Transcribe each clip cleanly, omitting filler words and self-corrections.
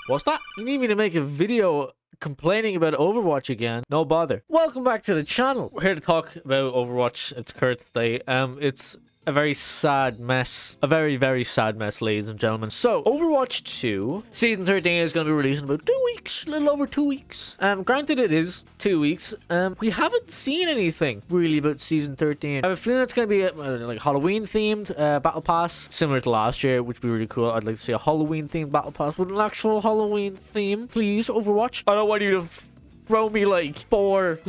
What's that? You need me to make a video complaining about Overwatch again? No bother. Welcome back to the channel. We're here to talk about Overwatch. It's Kurt's Day. It's a very sad mess. A very, very sad mess, ladies and gentlemen. So, Overwatch 2, Season 13 is going to be released in about 2 weeks. A little over 2 weeks. Granted, it is 2 weeks. We haven't seen anything, really, about Season 13. I have a feeling it's going to be, like, Halloween-themed Battle Pass. Similar to last year, which would be really cool. I'd like to see a Halloween-themed Battle Pass with an actual Halloween theme. Please, Overwatch. I don't want you to throw me, like, 4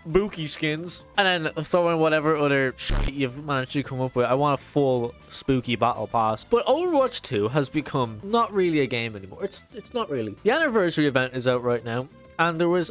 spooky skins and then throw in whatever other shit you've managed to come up with. I want a full spooky battle pass. But Overwatch 2 has become not really a game anymore. It's not really. The anniversary event is out right now, and there was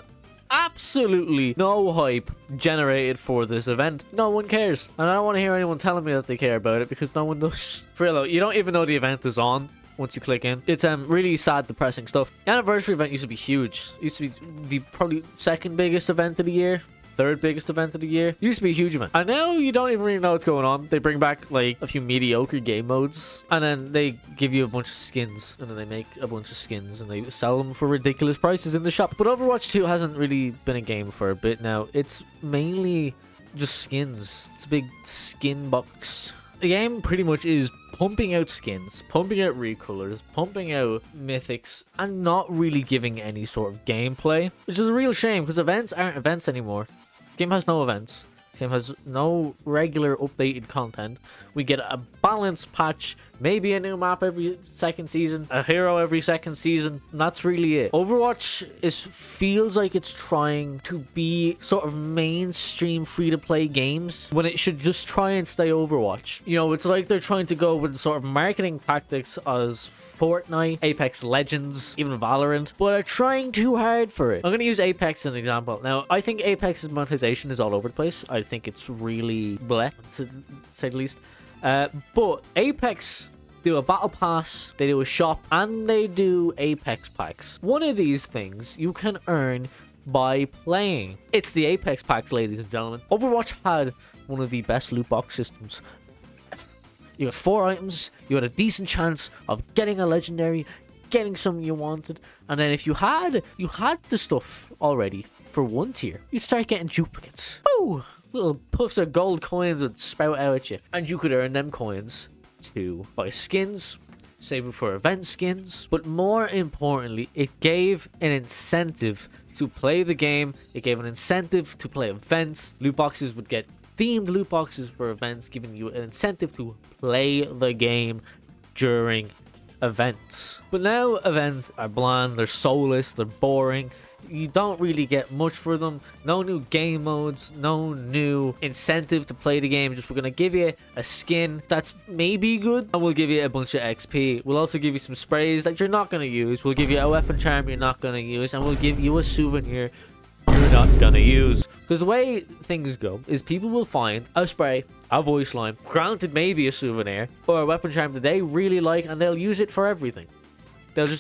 absolutely no hype generated for this event. No one cares, and I don't want to hear anyone telling me that they care about it, because no one does. For real though, you don't even know the event is on once you click in. It's really sad, depressing stuff. The anniversary event used to be huge. It used to be the probably second biggest event of the year, third biggest event of the year. It used to be a huge event, and now you don't even really know what's going on. They bring back like a few mediocre game modes, and then they give you a bunch of skins, and then they make a bunch of skins and they sell them for ridiculous prices in the shop. But Overwatch 2 hasn't really been a game for a bit now. It's mainly just skins. It's a big skin box. The game pretty much is pumping out skins, pumping out recolors, pumping out mythics, and not really giving any sort of gameplay, which is a real shame, because events aren't events anymore. The game has no events. The game has no regular updated content. We get a balanced patch, maybe a new map every second season, a hero every second season, and that's really it. Overwatch feels like it's trying to be sort of mainstream free-to-play games when it should just try and stay Overwatch. You know, it's like they're trying to go with sort of marketing tactics as Fortnite, Apex Legends, even Valorant, but are trying too hard for it. I'm going to use Apex as an example. Now, I think Apex's monetization is all over the place. I think it's really bleh, to say the least. But Apex do a battle pass, they do a shop, and they do Apex packs. One of these things you can earn by playing. It's the Apex packs, ladies and gentlemen. Overwatch had one of the best loot box systems. You had 4 items, you had a decent chance of getting a legendary, getting something you wanted, and then if you had the stuff already for 1 tier, you'd start getting duplicates. Woo! Little puffs of gold coins would spout out at you, and you could earn them coins to buy skins, save them for event skins, but more importantly, it gave an incentive to play the game. It gave an incentive to play events. Loot boxes would get themed loot boxes for events, giving you an incentive to play the game during events. But now events are bland, they're soulless, they're boring. You don't really get much for them. No new game modes, no new incentive to play the game. Just, we're gonna give you a skin that's maybe good, and we'll give you a bunch of XP. We'll also give you some sprays that you're not gonna use. We'll give you a weapon charm you're not gonna use, and we'll give you a souvenir you're not gonna use. Because the way things go is people will find a spray, a voice line, granted maybe a souvenir, or a weapon charm that they really like, and they'll use it for everything.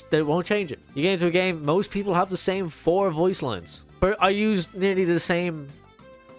They won't change it. You get into a game, most people have the same 4 voice lines, but I use nearly the same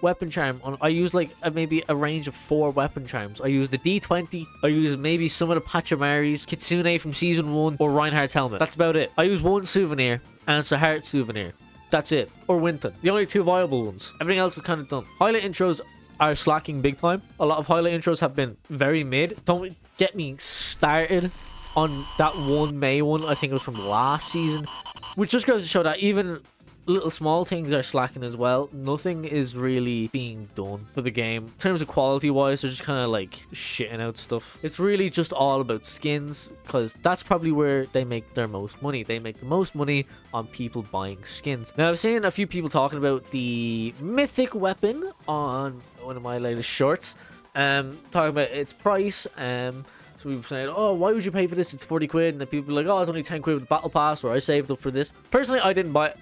weapon charm I use like maybe a range of 4 weapon charms. I use the D20, I use maybe some of the Pachamaris, Kitsune from season 1, or Reinhardt's helmet. That's about it. I use 1 souvenir, and it's a heart souvenir. That's it. Or Winton. The only 2 viable ones. Everything else is kind of dumb. Highlight intros are slacking big time. A lot of highlight intros have been very mid. Don't get me started on that one May one. I think it was from last season, which just goes to show that even little small things are slacking as well. Nothing is really being done for the game in terms of quality wise. They're just kind of like shitting out stuff. It's really just all about skins, because that's probably where they make their most money. They make the most money on people buying skins. Now, I've seen a few people talking about the mythic weapon on one of my latest shorts, talking about its price. So we were saying, oh, why would you pay for this? It's 40 quid. And the people were like, oh, it's only 10 quid with the battle pass, or I saved up for this. Personally, I didn't buy it.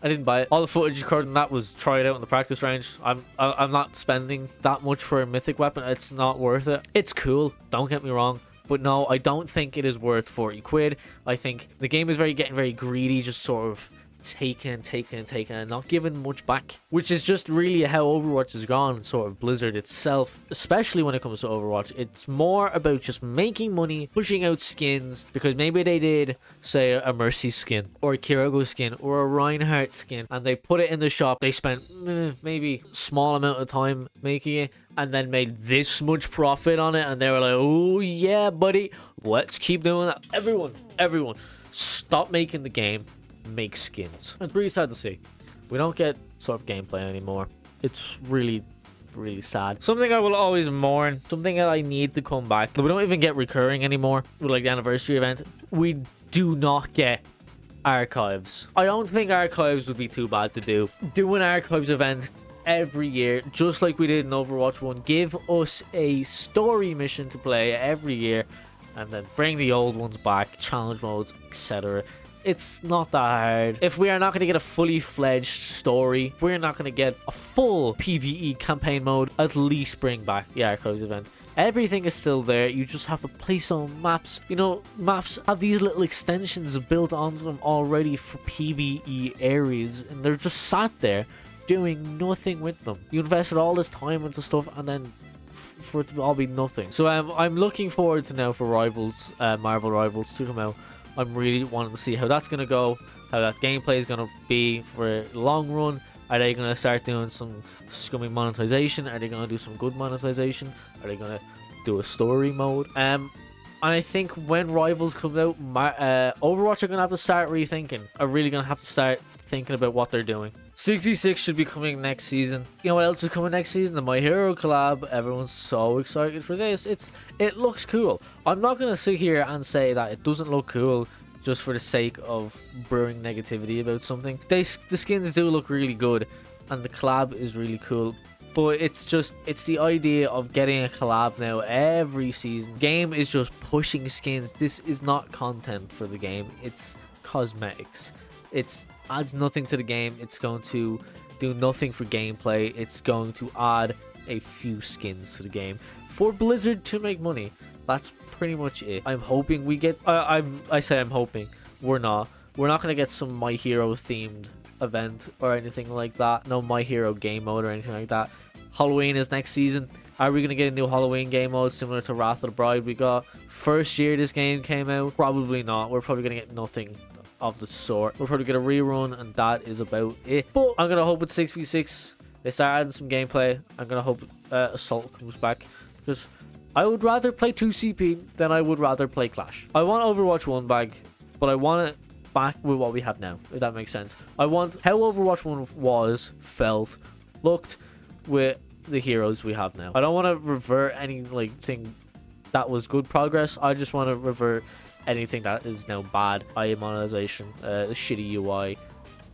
I didn't buy it. All the footage recorded in that was tried out in the practice range. I'm not spending that much for a mythic weapon. It's not worth it. It's cool, don't get me wrong, but no, I don't think it is worth 40 quid. I think the game is getting very greedy, just sort of taking and not giving much back, which is just really how Overwatch has gone. Sort of Blizzard itself, especially when it comes to Overwatch, it's more about just making money, pushing out skins, because maybe they did say a Mercy skin or a Kiriko skin or a Reinhardt skin, and they put it in the shop. They spent maybe small amount of time making it and then made this much profit on it, and they were like, oh yeah buddy, let's keep doing that. Everyone stop making the game, make skins. It's really sad to see. We don't get sort of gameplay anymore. It's really sad. Something I will always mourn, something that I need to come back. We don't even get recurring anymore with like the anniversary event. We do not get archives. I don't think archives would be too bad to do. Do an archives event every year, just like we did in Overwatch 1. Give us a story mission to play every year, and then bring the old ones back, challenge modes, etc. It's not that hard. If we are not going to get a fully fledged story, if we're not going to get a full PvE campaign mode, at least bring back the archives event. Everything is still there. You just have to place on maps. You know, maps have these little extensions built onto them already for PvE areas, and they're just sat there doing nothing with them. You invested all this time into stuff, and then for it to all be nothing. So I'm looking forward to now for Rivals, Marvel Rivals to come out. I'm really wanting to see how that's going to go, how that gameplay is going to be for a long run. Are they going to start doing some scummy monetization? Are they going to do some good monetization? Are they going to do a story mode? And I think when Rivals comes out, Overwatch are going to have to start rethinking. Are really going to have to start thinking about what they're doing. 6v6 should be coming next season. You know what else is coming next season? The My Hero collab. Everyone's so excited for this. It looks cool. I'm not going to sit here and say that it doesn't look cool just for the sake of brewing negativity about something. The skins do look really good, and the collab is really cool. But it's the idea of getting a collab now every season. Game is just pushing skins. This is not content for the game. It's cosmetics. It adds nothing to the game. It's going to do nothing for gameplay. It's going to add a few skins to the game for Blizzard to make money. That's pretty much it. I'm hoping we get... I say I'm hoping. We're not going to get some My Hero themed event or anything like that. No My Hero game mode or anything like that. Halloween is next season. Are we going to get a new Halloween game mode similar to Wrath of the Bride we got first year this game came out? Probably not. We're probably going to get nothing of the sort. We'll probably get a rerun, and that is about it. But I'm going to hope with 6v6 they start adding some gameplay. I'm going to hope Assault comes back, because I would rather play 2CP than I would rather play Clash. I want Overwatch 1 back, but I want it back with what we have now, if that makes sense. I want how Overwatch 1 was, felt, looked with the heroes we have now. I don't want to revert anything that was good progress. I just want to revert anything that is now bad. IA monetization, shitty UI,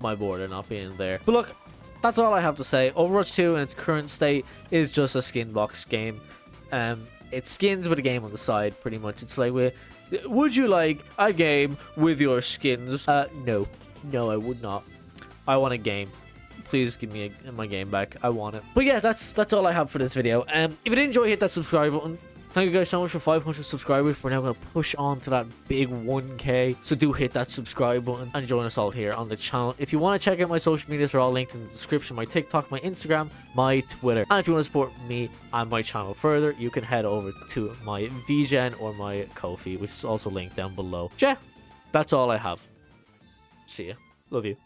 my border not being there. But look, that's all I have to say. Overwatch 2 in its current state is just a skin box game. It's skins with a game on the side, pretty much. It's like, would you like a game with your skins? No, I would not. I want a game. Please give me my game back. I want it. But yeah, that's all I have for this video. If you did enjoy, hit that subscribe button. Thank you guys so much for 500 subscribers. We're now going to push on to that big 1k. So do hit that subscribe button and join us all here on the channel. If you want to check out my social medias, they're all linked in the description. My TikTok, my Instagram, my Twitter. And if you want to support me and my channel further, you can head over to my VGen or my Ko-fi, which is also linked down below. Yeah, that's all I have. See ya. Love you.